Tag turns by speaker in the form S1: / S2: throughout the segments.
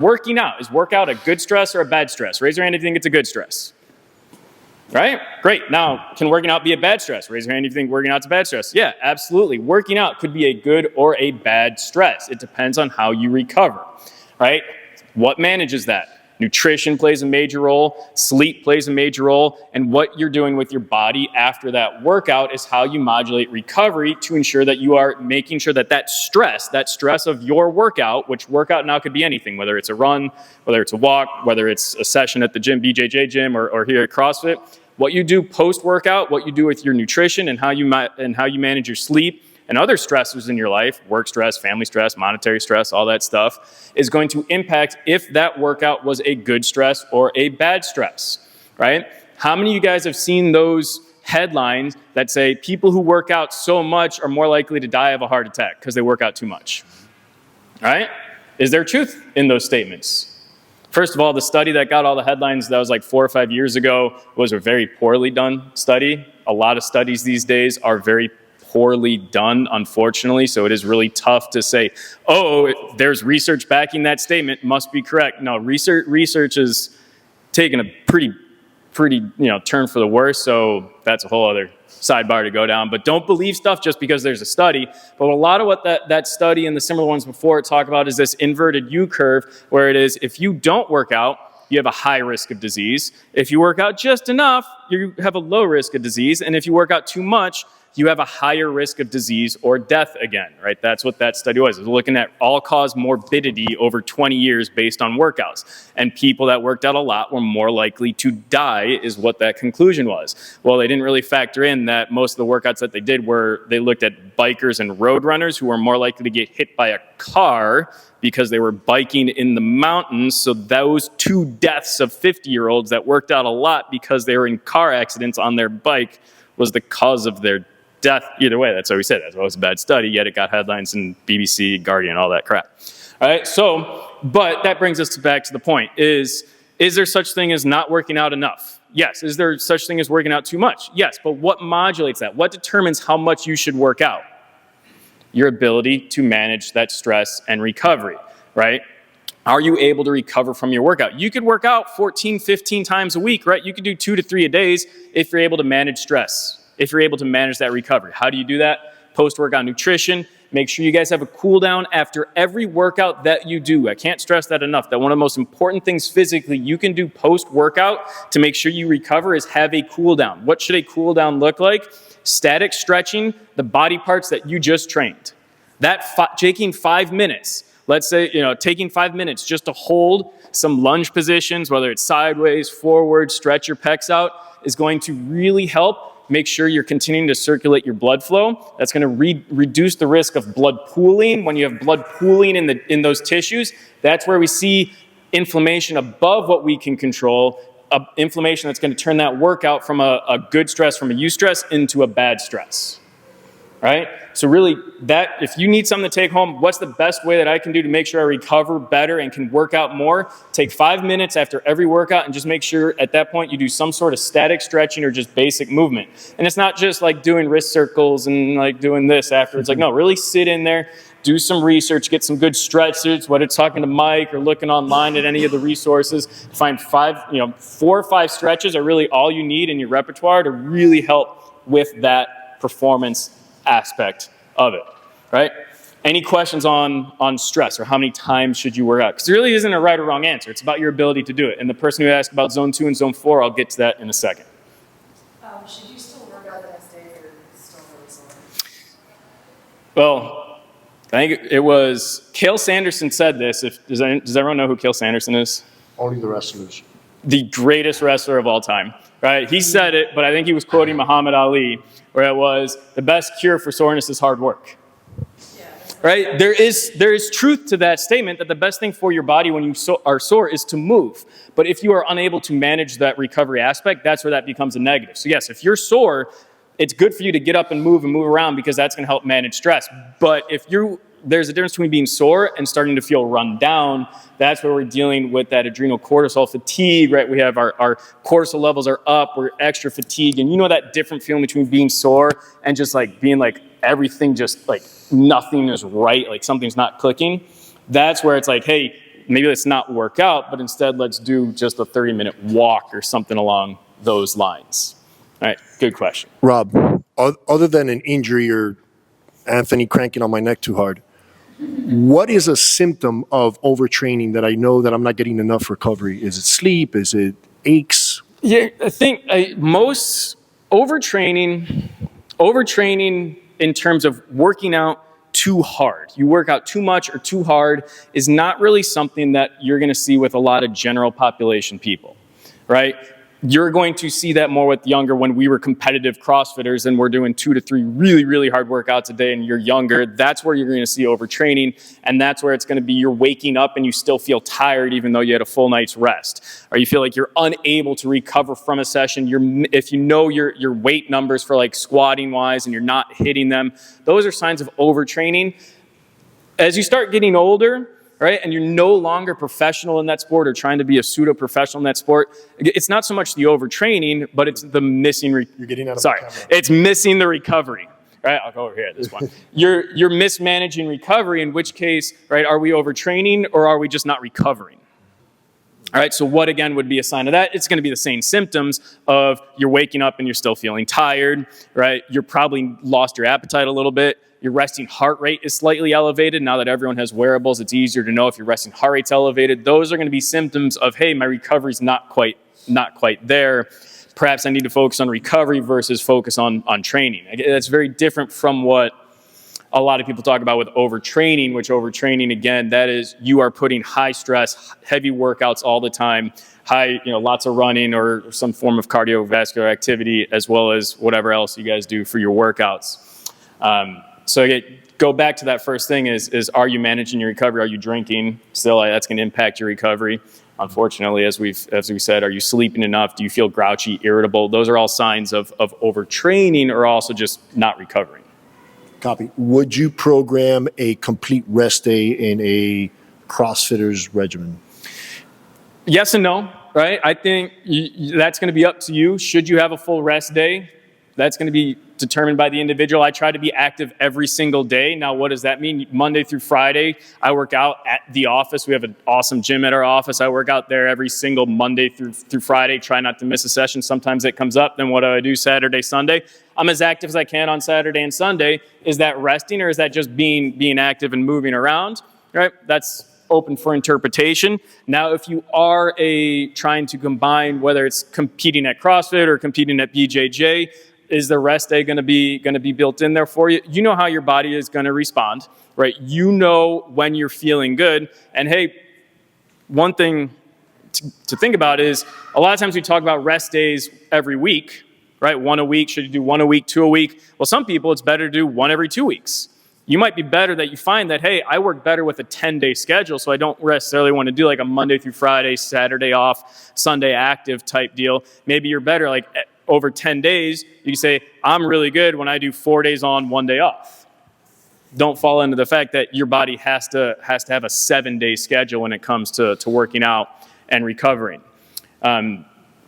S1: Working out, is workout a good stress or a bad stress? Raise your hand if you think it's a good stress. Right? Great. Now, can working out be a bad stress? Raise your hand if you think working out's a bad stress. Yeah, absolutely. Working out could be a good or a bad stress. It depends on how you recover, right? What manages that? Nutrition plays a major role, sleep plays a major role, and what you're doing with your body after that workout is how you modulate recovery to ensure that you are making sure that that stress of your workout, which workout now could be anything, whether it's a run, whether it's a walk, whether it's a session at the gym, BJJ gym, or here at CrossFit, what you do post-workout, what you do with your nutrition, and how you manage your sleep, and other stressors in your life, work stress, family stress, monetary stress, all that stuff, is going to impact if that workout was a good stress or a bad stress, right? How many of you guys have seen those headlines that say people who work out so much are more likely to die of a heart attack because they work out too much, right? Is there truth in those statements? First of all, the study that got all the headlines, that was like 4 or 5 years ago, was a very poorly done study. A lot of studies these days are very poorly done, unfortunately, so it is really tough to say, oh, there's research backing that statement, must be correct. No, research is taking a pretty turn for the worse, so that's a whole other sidebar to go down. But don't believe stuff just because there's a study. But a lot of what that study and the similar ones before it talk about is this inverted U curve, where it is if you don't work out, you have a high risk of disease. If you work out just enough, you have a low risk of disease. And if you work out too much, you have a higher risk of disease or death again, right? That's what that study was. It was looking at all-cause morbidity over 20 years based on workouts. And people that worked out a lot were more likely to die, is what that conclusion was. Well, they didn't really factor in that most of the workouts that they did were, they looked at bikers and road runners who were more likely to get hit by a car because they were biking in the mountains. So those 2 deaths of 50-year-olds that worked out a lot because they were in car accidents on their bike was the cause of their death. Either way, that's what we said. That's why it was a bad study, yet it got headlines in BBC, Guardian, all that crap. All right, so, but that brings us back to the point, is there such thing as not working out enough? Yes. Is there such thing as working out too much? Yes, but what modulates that? What determines how much you should work out? Your ability to manage that stress and recovery, right? Are you able to recover from your workout? You could work out 14, 15 times a week, right? You could do 2 to 3 a day if you're able to manage stress, if you're able to manage that recovery. How do you do that? Post-workout nutrition. Make sure you guys have a cool down after every workout that you do. I can't stress that enough, that one of the most important things physically you can do post-workout to make sure you recover is have a cool down. What should a cool down look like? Static stretching the body parts that you just trained. Taking 5 minutes, let's say, taking 5 minutes just to hold some lunge positions, whether it's sideways, forward, stretch your pecs out, is going to really help. Make sure you're continuing to circulate your blood flow. That's going to reduce the risk of blood pooling. When you have blood pooling in those tissues, that's where we see inflammation above what we can control, inflammation that's going to turn that workout from a good stress, from a eustress, into a bad stress. Right? So really, if you need something to take home, what's the best way that I can do to make sure I recover better and can work out more? Take 5 minutes after every workout and just make sure at that point you do some sort of static stretching or just basic movement. And it's not just like doing wrist circles and like doing this afterwards. Like, no, really sit in there, do some research, get some good stretches, whether it's talking to Mike or looking online at any of the resources. Find 4 or 5 stretches are really all you need in your repertoire to really help with that performance aspect of it, right? Any questions on stress or how many times should you work out? Because there really isn't a right or wrong answer. It's about your ability to do it. And the person who asked about zone 2 and zone 4, I'll get to that in a second.
S2: Should you still work out the next day if you're still really sore?
S1: Well, I think it was Cale Sanderson said this. Does everyone know who Cale Sanderson is?
S3: Only the wrestlers.
S1: The greatest wrestler of all time, right? He said it, but I think he was quoting Muhammad Ali, where it was, the best cure for soreness is hard work.
S2: Yeah.
S1: Right? There is truth to that statement, that the best thing for your body when you are sore is to move. But if you are unable to manage that recovery aspect, that's where that becomes a negative. So yes, if you're sore, it's good for you to get up and move around because that's going to help manage stress. But if there's a difference between being sore and starting to feel run down. That's where we're dealing with that adrenal cortisol fatigue, right? We have our cortisol levels are up, we're extra fatigued, and you know that different feeling between being sore and just like being like everything just like nothing is right, like something's not clicking. That's where it's like, hey, maybe let's not work out, but instead let's do just a 30-minute walk or something along those lines. All right, good question.
S3: Rob, other than an injury or Anthony cranking on my neck too hard, what is a symptom of overtraining that I know that I'm not getting enough recovery? Is it sleep? Is it aches?
S1: Yeah, I think most overtraining in terms of working out too hard. You work out too much or too hard is not really something that you're going to see with a lot of general population people, right? You're going to see that more with younger when we were competitive CrossFitters and we're doing 2 to 3 really, really hard workouts a day and you're younger. That's where you're going to see overtraining, and that's where it's going to be you're waking up and you still feel tired even though you had a full night's rest. Or you feel like you're unable to recover from a session. If you know your weight numbers for like squatting wise and you're not hitting them, those are signs of overtraining. As you start getting older, right, and you're no longer professional in that sport or trying to be a pseudo-professional in that sport, it's not so much the overtraining, but it's the missing...
S3: You're getting out of the camera.
S1: It's missing the recovery. Right, I'll go over here at this point. You're mismanaging recovery, in which case, right, are we overtraining or are we just not recovering? All right, so what again would be a sign of that? It's going to be the same symptoms of you're waking up and you're still feeling tired, right? You're probably lost your appetite a little bit. Your resting heart rate is slightly elevated. Now that everyone has wearables, it's easier to know if your resting heart rate's elevated. Those are going to be symptoms of, hey, my recovery's not quite there. Perhaps I need to focus on recovery versus focus on training. That's very different from what a lot of people talk about with overtraining, which overtraining, again, that is you are putting high stress, heavy workouts all the time, lots of running or some form of cardiovascular activity, as well as whatever else you guys do for your workouts. So again, go back to that first thing is are you managing your recovery? Are you drinking? Still, that's going to impact your recovery. Unfortunately, as we said, are you sleeping enough? Do you feel grouchy, irritable? Those are all signs of overtraining or also just not recovering.
S3: Copy. Would you program a complete rest day in a CrossFitter's regimen?
S1: Yes and no, right? I think that's going to be up to you. Should you have a full rest day? That's going to be determined by the individual. I try to be active every single day. Now, what does that mean? Monday through Friday, I work out at the office. We have an awesome gym at our office. I work out there every single Monday through Friday, try not to miss a session. Sometimes it comes up. Then what do? Saturday, Sunday? I'm as active as I can on Saturday and Sunday. Is that resting or is that just being active and moving around? Right? That's open for interpretation. Now, if you are trying to combine, whether it's competing at CrossFit or competing at BJJ, is the rest day going to be built in there for you? You know how your body is going to respond, right? You know when you're feeling good. And hey, one thing to think about is a lot of times we talk about rest days every week, right? 1 a week. Should you do 1 a week, 2 a week? Well, some people it's better to do 1 every 2 weeks. You might be better that you find that, hey, I work better with a 10-day schedule, so I don't necessarily want to do like a Monday through Friday, Saturday off, Sunday active type deal. Maybe you're better like over 10 days, you say, I'm really good when I do 4 days on, 1 day off. Don't fall into the fact that your body has to have a 7-day schedule when it comes to working out and recovering.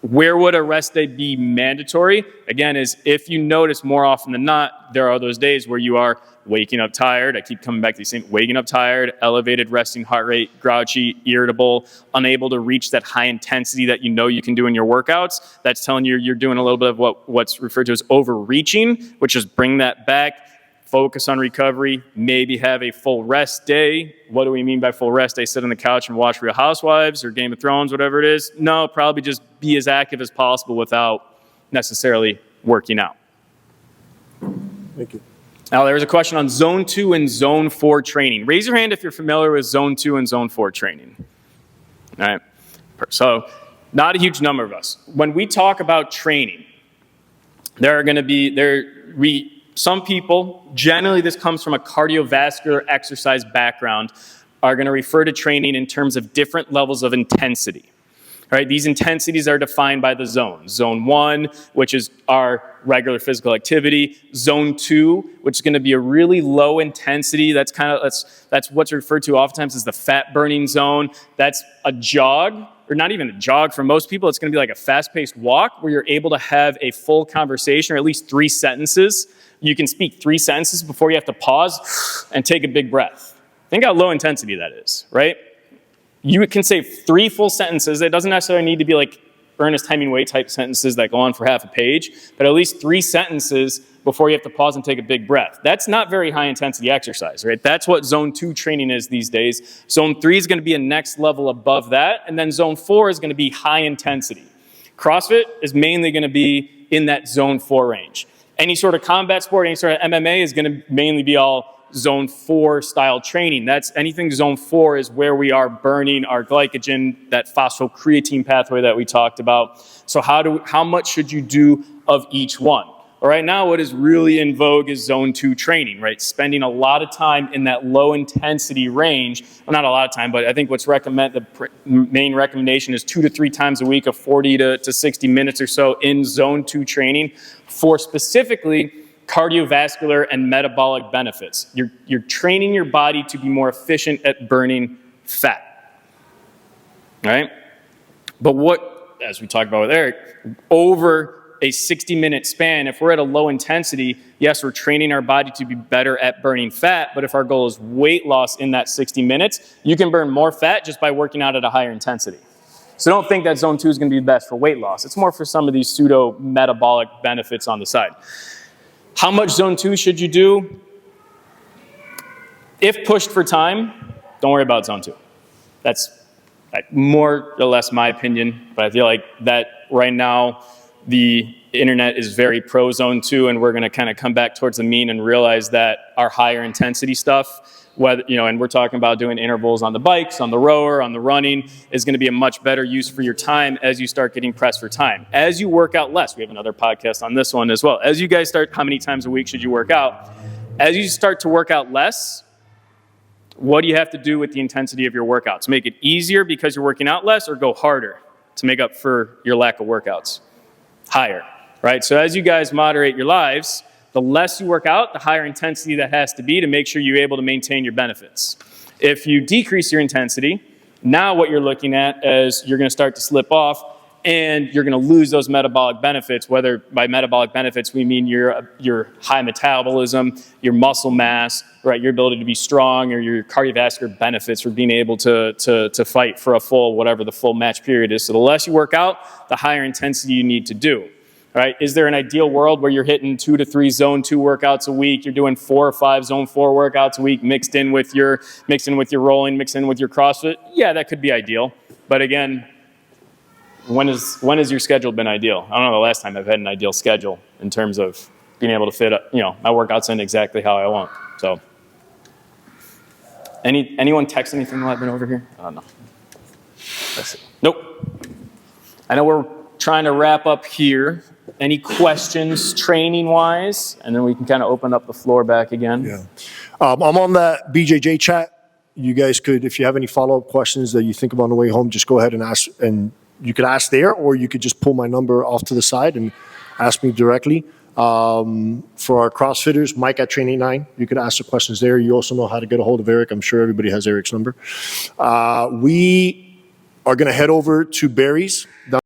S1: Where would a rest day be mandatory? Again, is if you notice more often than not, there are those days where you are waking up tired. I keep coming back to the same, waking up tired, elevated resting heart rate, grouchy, irritable, unable to reach that high intensity that you know you can do in your workouts. That's telling you you're doing a little bit of what's referred to as overreaching, which is bring that back, focus on recovery, maybe have a full rest day. What do we mean by full rest day? Sit on the couch and watch Real Housewives or Game of Thrones, whatever it is? No, probably just be as active as possible without necessarily working out.
S3: Thank you.
S1: Now, there's a question on Zone 2 and Zone 4 training. Raise your hand if you're familiar with Zone 2 and Zone 4 training. All right. So, not a huge number of us. When we talk about training, there are going to be, some people, generally this comes from a cardiovascular exercise background, are going to refer to training in terms of different levels of intensity. All right, these intensities are defined by the zones. Zone 1, which is our regular physical activity. Zone 2, which is going to be a really low intensity. That's what's referred to oftentimes as the fat burning zone. That's a jog, or not even a jog for most people. It's going to be like a fast-paced walk where you're able to have a full conversation, or at least 3 sentences. You can speak 3 sentences before you have to pause and take a big breath. Think how low intensity that is, right? you can say 3 full sentences. It doesn't necessarily need to be like Ernest Hemingway type sentences that go on for half a page, but at least 3 sentences before you have to pause and take a big breath. That's not very high intensity exercise, right? That's what zone 2 training is these days. Zone 3 is going to be a next level above that, and then zone 4 is going to be high intensity. CrossFit is mainly going to be in that zone 4 range. Any sort of combat sport, any sort of MMA is going to mainly be all zone 4 style training. That's anything zone 4 is where we are burning our glycogen, that phosphocreatine pathway that we talked about. So how much should you do of each one? Well, right now, what is really in vogue is zone 2 training, right? Spending a lot of time in that low intensity range. Well, not a lot of time, but I think what's the main recommendation is 2 to 3 times a week of 40 to 60 minutes or so in zone 2 training for specifically cardiovascular and metabolic benefits. You're training your body to be more efficient at burning fat, right? But what, as we talked about with Eric, over a 60-minute span, if we're at a low intensity, yes, we're training our body to be better at burning fat, but if our goal is weight loss in that 60 minutes, you can burn more fat just by working out at a higher intensity. So don't think that zone 2 is going to be best for weight loss. It's more for some of these pseudo-metabolic benefits on the side. How much zone 2 should you do? If pushed for time, don't worry about zone 2. That's more or less my opinion, but I feel like that right now the internet is very pro zone 2, and we're going to kind of come back towards the mean and realize that our higher intensity stuff, whether, and we're talking about doing intervals on the bikes, on the rower, on the running, is going to be a much better use for your time as you start getting pressed for time. As you work out less, we have another podcast on this one as well. As you guys start, how many times a week should you work out? As you start to work out less, what do you have to do with the intensity of your workouts? Make it easier because you're working out less, or go harder to make up for your lack of workouts? Higher, right? So as you guys moderate your lives, the less you work out, the higher intensity that has to be to make sure you're able to maintain your benefits. If you decrease your intensity, now what you're looking at is you're going to start to slip off, and you're going to lose those metabolic benefits. Whether by metabolic benefits we mean your high metabolism, your muscle mass, right, your ability to be strong, or your cardiovascular benefits for being able to fight for a full, whatever the full match period is. So the less you work out, the higher intensity you need to do. Right? Is there an ideal world where you're hitting 2 to 3 zone 2 workouts a week? You're doing 4 or 5 zone 4 workouts a week, mixed in with your rolling, mixed in with your CrossFit? Yeah, that could be ideal. But again, when has your schedule been ideal? I don't know the last time I've had an ideal schedule in terms of being able to fit my workouts in exactly how I want. So, anyone text anything while I've been over here? I don't know. Let's see. Nope. I know we're trying to wrap up here. Any questions training-wise? And then we can kind of open up the floor back again.
S3: Yeah. I'm on that BJJ chat. You guys could, if you have any follow-up questions that you think of on the way home, just go ahead and ask, and you could ask there, or you could just pull my number off to the side and ask me directly. For our CrossFitters, Mike at Train89, you could ask the questions there. You also know how to get a hold of Eric. I'm sure everybody has Eric's number. We are going to head over to Barry's.